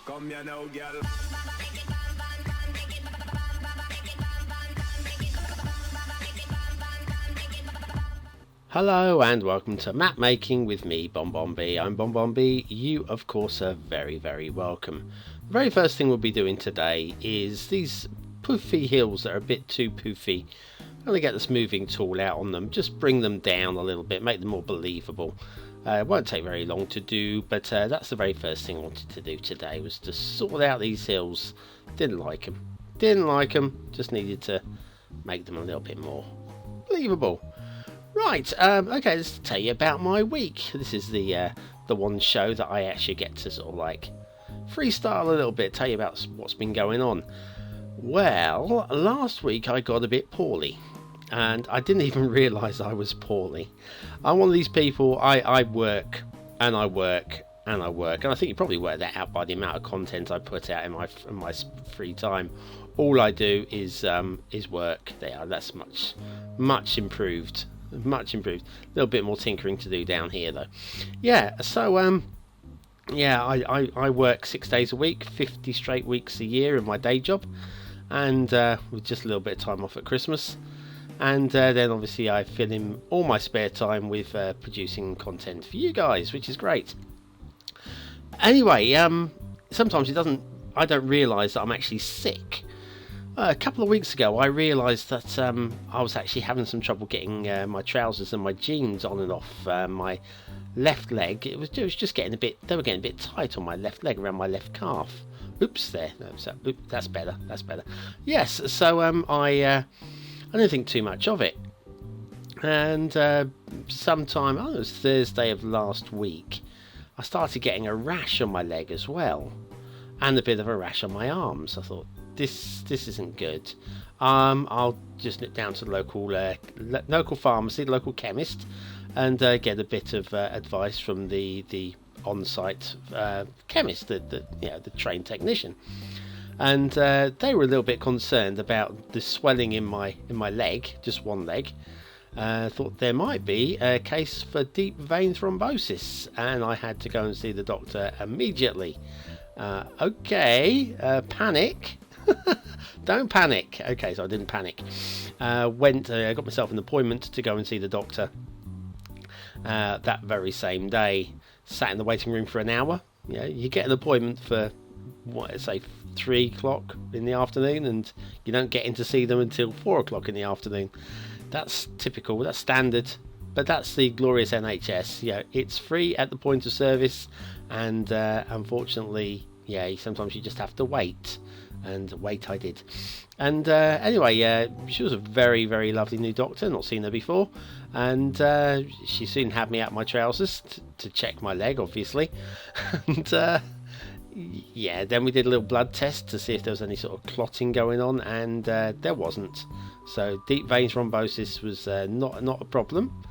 Come here now, girl. Hello and welcome to Map Making with me, BonBonB. I'm BonBonB. You, of course, are very, very welcome. The very first thing we'll be doing today is these poofy hills that are a bit too poofy. I'm going to get the smoothing tool out on them, just bring them down a little bit, make them more believable. It won't take very long to do, but that's the very first thing I wanted to do today, was to sort out these hills. Didn't like them, just needed to make them a little bit more believable. Right, okay, let's tell you about my week. This is the one show that I actually get to sort of like freestyle a little bit, tell you about what's been going on. Well, last week I got a bit poorly, and I didn't even realise I was poorly. I'm one of these people, I work, and I work, and I work, and I think you probably work that out by the amount of content I put out in my free time. All I do is work. That's much improved. Much improved. A little bit more tinkering to do down here though. Yeah, so yeah, I work 6 days a week, 50 straight weeks a year in my day job, and with just a little bit of time off at Christmas, and then obviously I fill in all my spare time with producing content for you guys, which is great. Anyway, sometimes I don't realise that I'm actually sick. A couple of weeks ago I realised that I was actually having some trouble getting my trousers and my jeans on and off my left leg. It was just getting they were getting a bit tight on my left leg, around my left calf. Oops, there. That's better. Yes, so I didn't think too much of it. And sometime, it was Thursday of last week, I started getting a rash on my leg as well, and a bit of a rash on my arms. I thought, this isn't good. I'll just nip down to the local pharmacy, the local chemist, and get a bit of advice from the on-site chemist, the trained technician. And they were a little bit concerned about the swelling in my leg, just one leg. Thought there might be a case for deep vein thrombosis, and I had to go and see the doctor immediately. Panic. Don't panic. Okay, so I didn't panic. I got myself an appointment to go and see the doctor that very same day. Sat in the waiting room for an hour. You get an appointment for 3 o'clock in the afternoon, and you don't get in to see them until 4 o'clock in the afternoon. That's typical. That's standard. But that's the glorious NHS. It's free at the point of service, and unfortunately, sometimes you just have to wait. And wait I did. And anyway, she was a very, very lovely new doctor, not seen her before, and she soon had me out my trousers to check my leg, obviously. And then we did a little blood test to see if there was any sort of clotting going on, and there wasn't. So deep vein thrombosis was not a problem.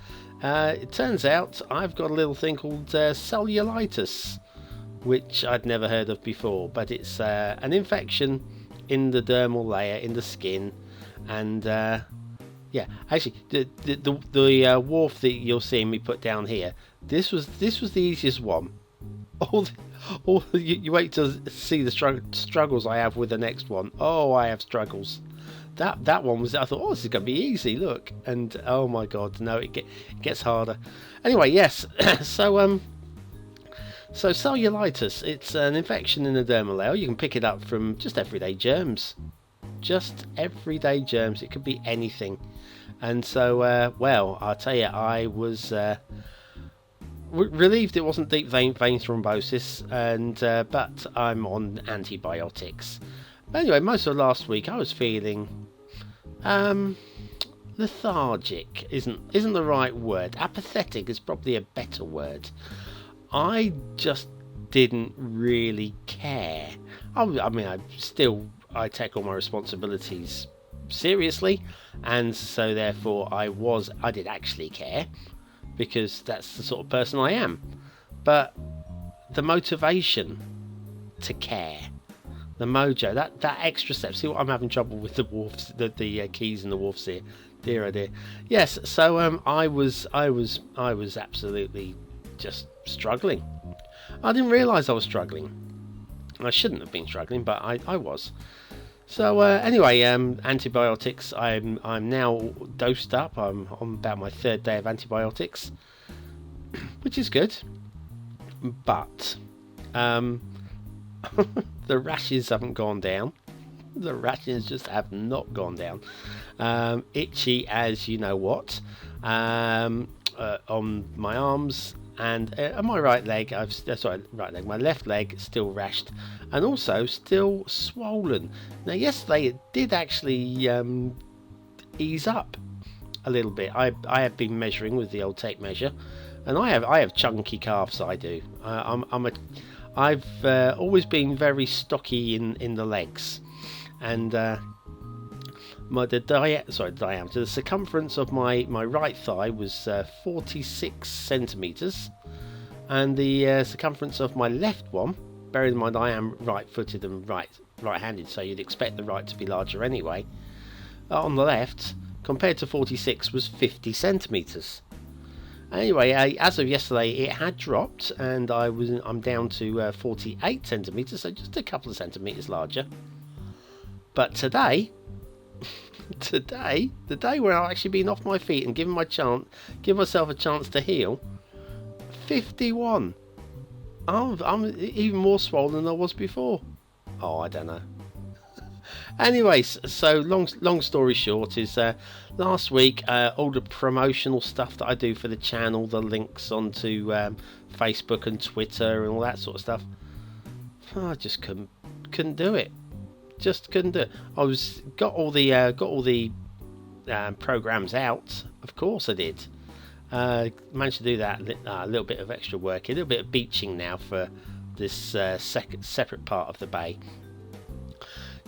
It turns out I've got a little thing called cellulitis, which I'd never heard of before, but it's an infection in the dermal layer, in the skin, and actually the wharf that you're seeing me put down here, this was the easiest one. You wait to see the struggles I have with the next one. Oh, I have struggles. That one was, I thought, this is going to be easy, look, and oh my god, no, it gets harder. Anyway, yes, So cellulitis, it's an infection in the dermal layer. You can pick it up from just everyday germs. It could be anything. And so, I'll tell you, I was relieved it wasn't deep vein thrombosis, but I'm on antibiotics. But anyway, most of last week I was feeling lethargic. Isn't the right word. Apathetic is probably a better word. I just didn't really care. I take all my responsibilities seriously, and so therefore I did actually care, because that's the sort of person I am. But the motivation to care, the mojo, that extra step. See what I'm having trouble with the wharfs, the keys and the wharfs here. Dear oh dear. Yes, so I was absolutely just struggling. I didn't realise I was struggling. I shouldn't have been struggling, but I was. So anyway, antibiotics. I'm now dosed up. I'm on about my 3rd day of antibiotics, which is good. But the rashes haven't gone down. The rashes just have not gone down. Itchy as you know what. On my arms and on my right leg. Right leg. My left leg still rashed, and also still swollen. Now, yesterday it did actually ease up a little bit. I have been measuring with the old tape measure, and I have chunky calves. I do. I've always been very stocky in the legs, and the diameter, the circumference of my right thigh was 46 centimeters, and the circumference of my left one, bearing in mind I am right-footed and right-handed, so you'd expect the right to be larger anyway. On the left, compared to 46, was 50 centimeters. Anyway, as of yesterday, it had dropped, and I'm down to 48 centimeters, so just a couple of centimeters larger. But today, the day where I've actually been off my feet and give myself a chance to heal, 51. I'm even more swollen than I was before. Oh, I don't know. Anyways, so long story short is last week all the promotional stuff that I do for the channel, the links onto Facebook and Twitter and all that sort of stuff, I just couldn't do it. Just couldn't do it. I got all the programs out. Of course I did. Managed to do that. A little bit of extra work, a little bit of beaching now for this separate part of the bay.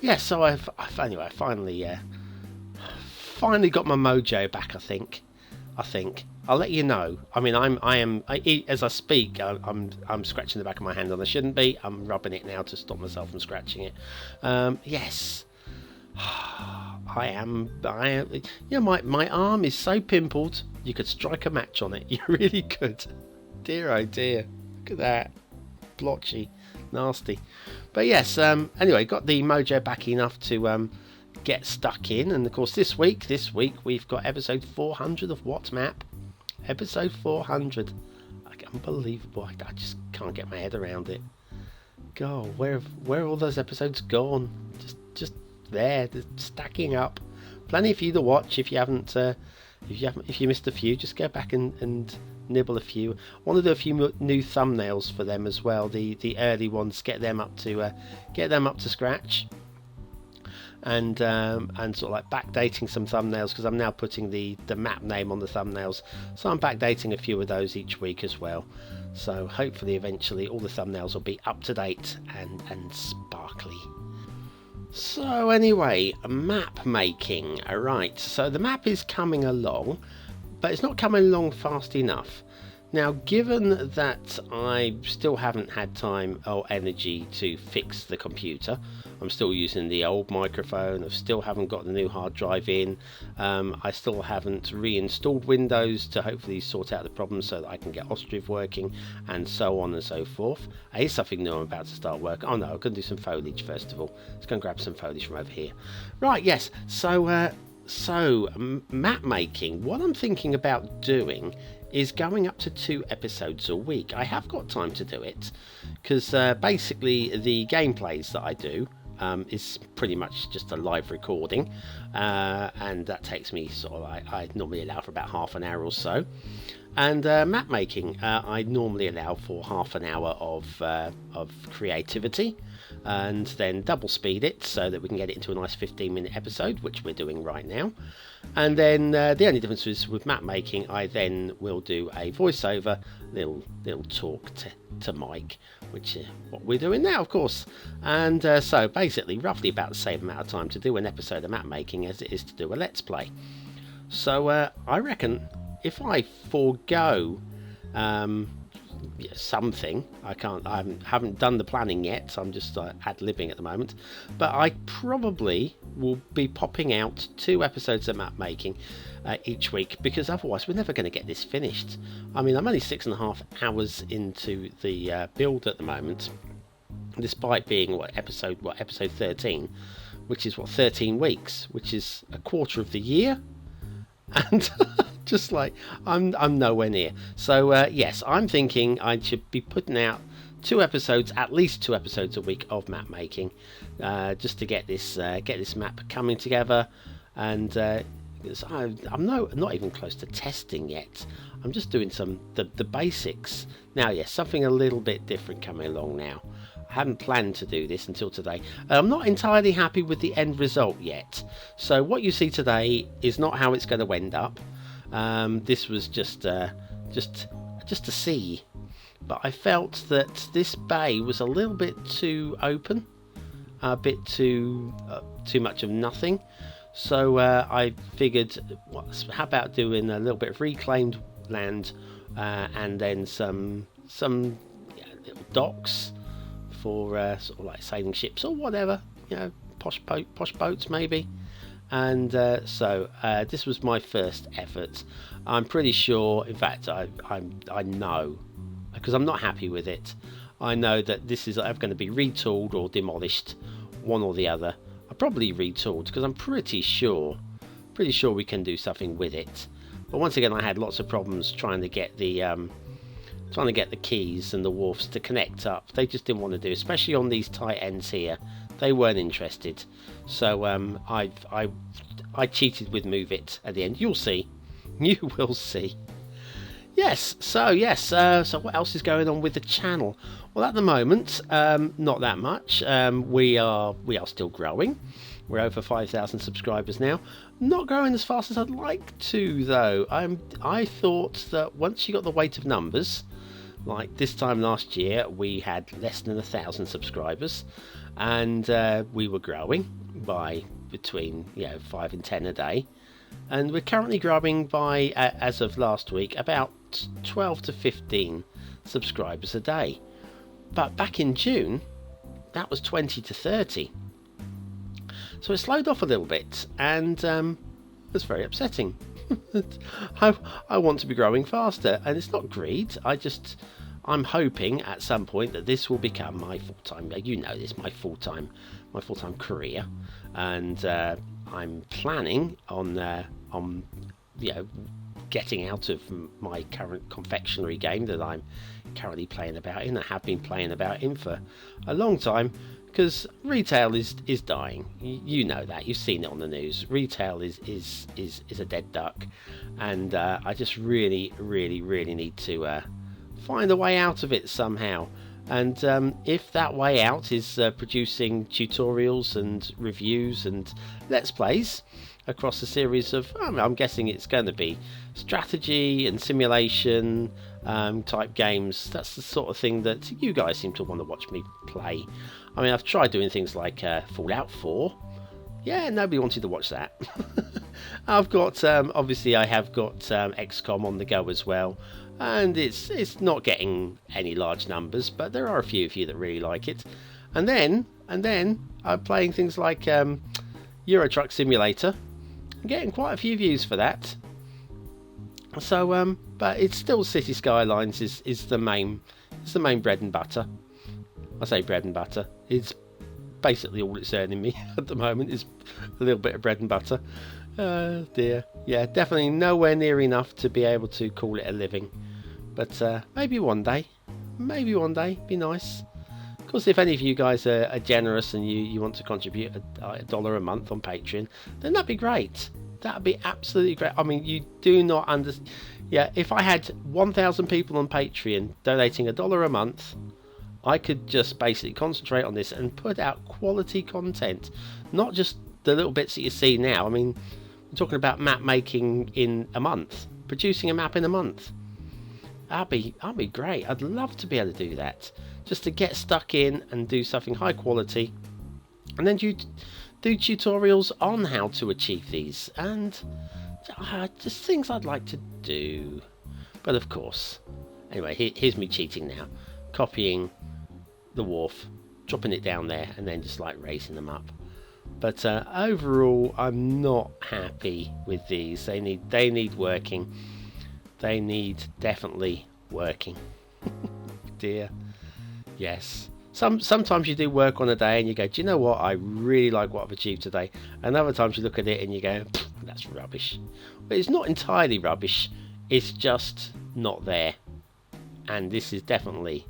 Yeah, so I finally got my mojo back. I think I'll let you know. I mean, as I speak, I'm scratching the back of my hand, and I shouldn't be. I'm rubbing it now to stop myself from scratching it. Yes, I am. Yeah, my arm is so pimpled, you could strike a match on it. You really could. Dear oh dear, look at that, blotchy, nasty. But yes, anyway, got the mojo back enough to get stuck in, and of course this week we've got episode 400 of What Map. Episode 400. Unbelievable. I just can't get my head around it. God, where have all those episodes gone? Just there, stacking up. Plenty for you to watch if you haven't. If you missed a few, just go back and nibble a few. I want to do a few new thumbnails for them as well. The early ones, get them up to scratch. And sort of like backdating some thumbnails, because I'm now putting the map name on the thumbnails, so I'm backdating a few of those each week as well. So hopefully eventually all the thumbnails will be up to date and sparkly. So anyway, map making. Alright, so the map is coming along, but it's not coming along fast enough. Now, given that I still haven't had time or energy to fix the computer, I'm still using the old microphone, I still haven't got the new hard drive in, I still haven't reinstalled Windows to hopefully sort out the problems so that I can get Ostriv working, and so on and so forth. Here's something new I'm about to start working. Oh no, I'm going to do some foliage first of all. Let's go and grab some foliage from over here. Right, yes, so map making, what I'm thinking about doing is going up to 2 episodes a week. I have got time to do it, because basically the gameplays that I do is pretty much just a live recording, and that takes me I normally allow for about half an hour or so. And map making, I normally allow for half an hour of creativity, and then double speed it so that we can get it into a nice 15-minute episode, which we're doing right now. And then the only difference is with map making, I then will do a voiceover, little talk to Mike, which is what we're doing now, of course. And so basically roughly about the same amount of time to do an episode of map making as it is to do a let's play. So I reckon if I forego something, I haven't done the planning yet, so I'm just ad-libbing at the moment, but I probably will be popping out 2 episodes of map making each week, because otherwise we're never going to get this finished. I mean, I'm only 6.5 hours into the build at the moment, despite being episode 13, which is 13 weeks, which is a quarter of the year, and just like I'm nowhere near. So yes, I'm thinking I should be putting out at least two episodes a week of map making, just to get this map coming together. And I'm not even close to testing yet. I'm just doing the basics now. Yes, something a little bit different coming along now. I hadn't planned to do this until today. I'm not entirely happy with the end result yet. So what you see today is not how it's going to end up. This was just to see. But I felt that this bay was a little bit too open, a bit too much of nothing. So I figured, how about doing a little bit of reclaimed land, and then some little docks for sort of like sailing ships or whatever, posh boats maybe. And so this was my first effort. I'm pretty sure, in fact, I know, because I'm not happy with it. I know that this is either going to be retooled or demolished, one or the other. I probably retooled, because I'm pretty sure we can do something with it. But once again, I had lots of problems trying to get the keys and the wharfs to connect up. They just didn't want to do, especially on these tight ends here. They weren't interested. So I cheated with Move It at the end. You'll see. You will see. Yes. So what else is going on with the channel? Well, at the moment, not that much. We are still growing. We're over 5,000 subscribers now. Not growing as fast as I'd like to, though. I thought that once you got the weight of numbers, like this time last year, we had less than 1,000 subscribers, and we were growing by between 5 and 10 a day, and we're currently growing by, as of last week, about 12 to 15 subscribers a day. But back in June, that was 20 to 30. So it slowed off a little bit, and it's very upsetting. I want to be growing faster, and it's not greed. I'm hoping at some point that this will become my full-time. My full-time career, and I'm planning on getting out of my current confectionery game that I'm currently playing about in. I have been playing about in for a long time, because retail is dying. You know that. You've seen it on the news. Retail is a dead duck, and I just really need to find a way out of it somehow. And if that way out is producing tutorials and reviews and let's plays across a series of, I'm guessing it's going to be strategy and simulation type games. That's the sort of thing that you guys seem to want to watch me play. I mean, I've tried doing things like Fallout 4. Yeah, nobody wanted to watch that. I've got, obviously I have got XCOM on the go as well. And it's not getting any large numbers, but there are a few of you that really like it. And then I'm playing things like Euro Truck Simulator. I'm getting quite a few views for that. So but it's still Cities Skylines is the main bread and butter. I say bread and butter. It's basically all it's earning me at the moment is a little bit of bread and butter. Dear. Yeah, definitely nowhere near enough to be able to call it a living. But maybe one day, be nice. Of course, if any of you guys are generous and you want to contribute $1 a month on Patreon, then that'd be great. That'd be absolutely great. I mean, you do not understand. Yeah, if I had 1,000 people on Patreon donating $1 a month, I could just basically concentrate on this and put out quality content, not just the little bits that you see now. I mean, we're talking about map making in a month, producing a map in a month. That'd be great. I'd love to be able to do that, just to get stuck in and do something high quality, and then do tutorials on how to achieve these, and just things I'd like to do. But of course, anyway, here's me cheating now, copying the wharf, dropping it down there, and then just like raising them up. But overall, I'm not happy with these. They need working. They need definitely working. Dear. Yes. Sometimes you do work on a day and you go, do you know what? I really like what I've achieved today. And other times you look at it and you go, that's rubbish. But it's not entirely rubbish. It's just not there. And this is definitely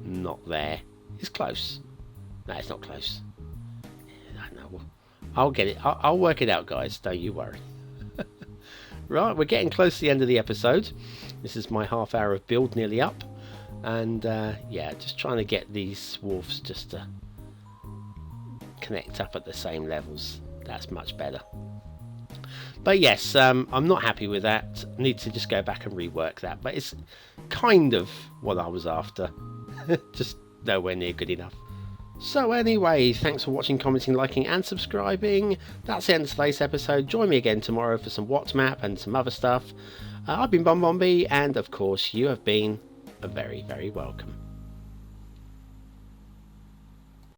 not there. It's close. No, it's not close. I know. I'll get it. I'll work it out, guys. Don't you worry. Right, we're getting close to the end of the episode. This is my half hour of build nearly up. And yeah, just trying to get these wharfs just to connect up at the same levels. That's much better. But yes, I'm not happy with that. Need to just go back and rework that. But it's kind of what I was after. Just nowhere near good enough. So anyway, thanks for watching, commenting, liking and subscribing. That's the end of today's episode. Join me again tomorrow for some What Map and some other stuff. I've been BonBonB, and of course you have been very, very welcome.